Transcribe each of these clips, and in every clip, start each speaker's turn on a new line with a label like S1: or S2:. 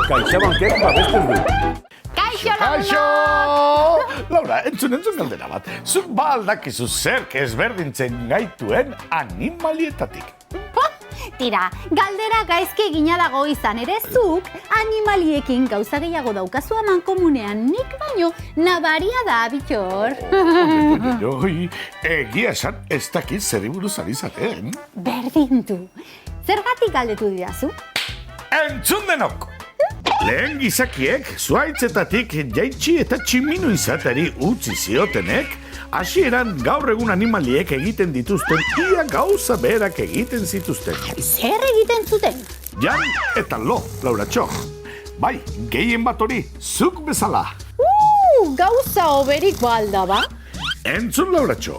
S1: CaixaBankek babesten du.
S2: Kaixo,
S1: Kaixo! Laura, entzun galdera bat. Zuk ba aldakizu zerk ezberdintzen gaituen animalietatik.
S2: Tira, galdera gaizki egina dago izan ere zuk animaliekin gauza gehiago daukazu amankomunean nik baino nabaria da, Bittor.
S1: Joi, egia esan ez dakit zeri buruz ari zaren.
S2: Berdin du. Zergatik galdetu didazu?
S1: Entzun denok! Lehen gizakiek zuaitzetatik jaitsi eta tximinu izateri utzi ziotenek, hasieran gaur egun animaliek egiten dituzten ia gauza berak egiten zituzten.
S2: Zer egiten zuten?
S1: Jan eta lo, Lauratxo. Bai, gehien bat hori, zuk bezala.
S2: Gauza oberik balda ba?
S1: Entzun, Lauratxo.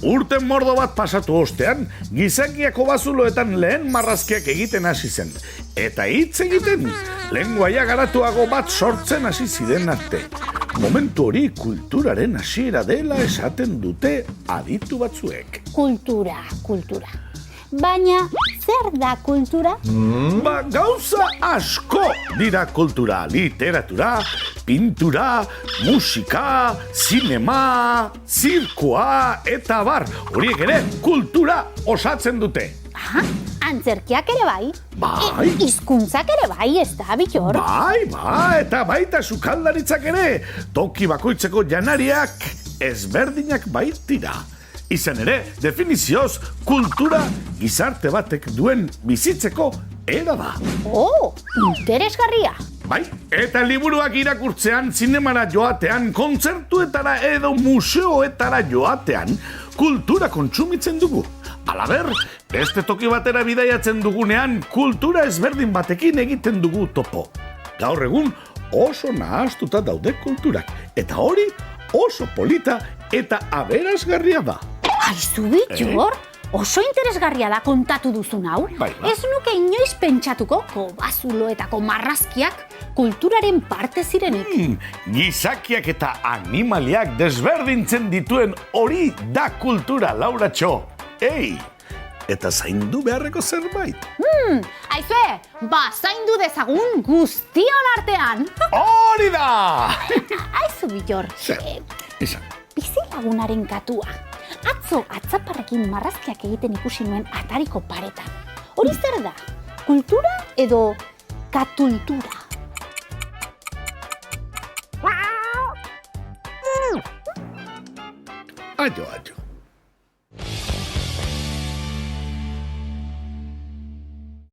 S1: Urten mordo bat pasatu ostean, gizakiako bazuloetan lehen marrazkiak egiten hasi zen. Eta hitz egiten, lenguaia garatuago bat sortzen hasi ziren arte. Momentu hori kulturaren hasiera dela esaten dute aditu batzuek.
S2: Kultura. Baina, zer da kultura?
S1: Ba, gauza asko dira kultura, literatura, pintura, musika, zinema, zirkoa eta bar. Horiek ere kultura osatzen dute.
S2: Antzerkiak ere bai?
S1: Bai.
S2: Hizkuntzak ere bai, ez da, Bittor?
S1: Bai, eta baita sukaldaritzak ere. Toki bakoitzeko janariak ezberdinak baitira. Izan ere, definizioz, kultura gizarte batek duen bizitzeko era da.
S2: Interesgarria.
S1: Bai, eta liburuak irakurtzean, zinemara joatean, kontzertuetara edo museoetara joatean, kultura kontsumitzen dugu. Halaber, beste toki batera bidaiatzen dugunean, kultura ezberdin batekin egiten dugu topo. Gaur egun oso nahastuta daude kulturak, eta hori oso polita eta aberasgarria da.
S2: Aizu, Bittor, oso interesgarria da kontatu duzun hau.
S1: Bai.
S2: Ez nuke inoiz pentsatuko kobazuloetako marrazkiak kulturaren parte zirenik.
S1: Gizakiak eta animaliak desberdintzen dituen hori da kultura, Lauratxo. Ei, eta zaindu beharreko zerbait.
S2: Aizue, zaindu dezagun guztion artean.
S1: Hori da!
S2: Aizu, Bittor,
S1: Zer, izan.
S2: bizilagunaren katua. Atzo atzaparrekin marrazkiak egiten ikusi nuen atariko paretan. Hori zer da? Kultura edo katultura?
S1: Aio.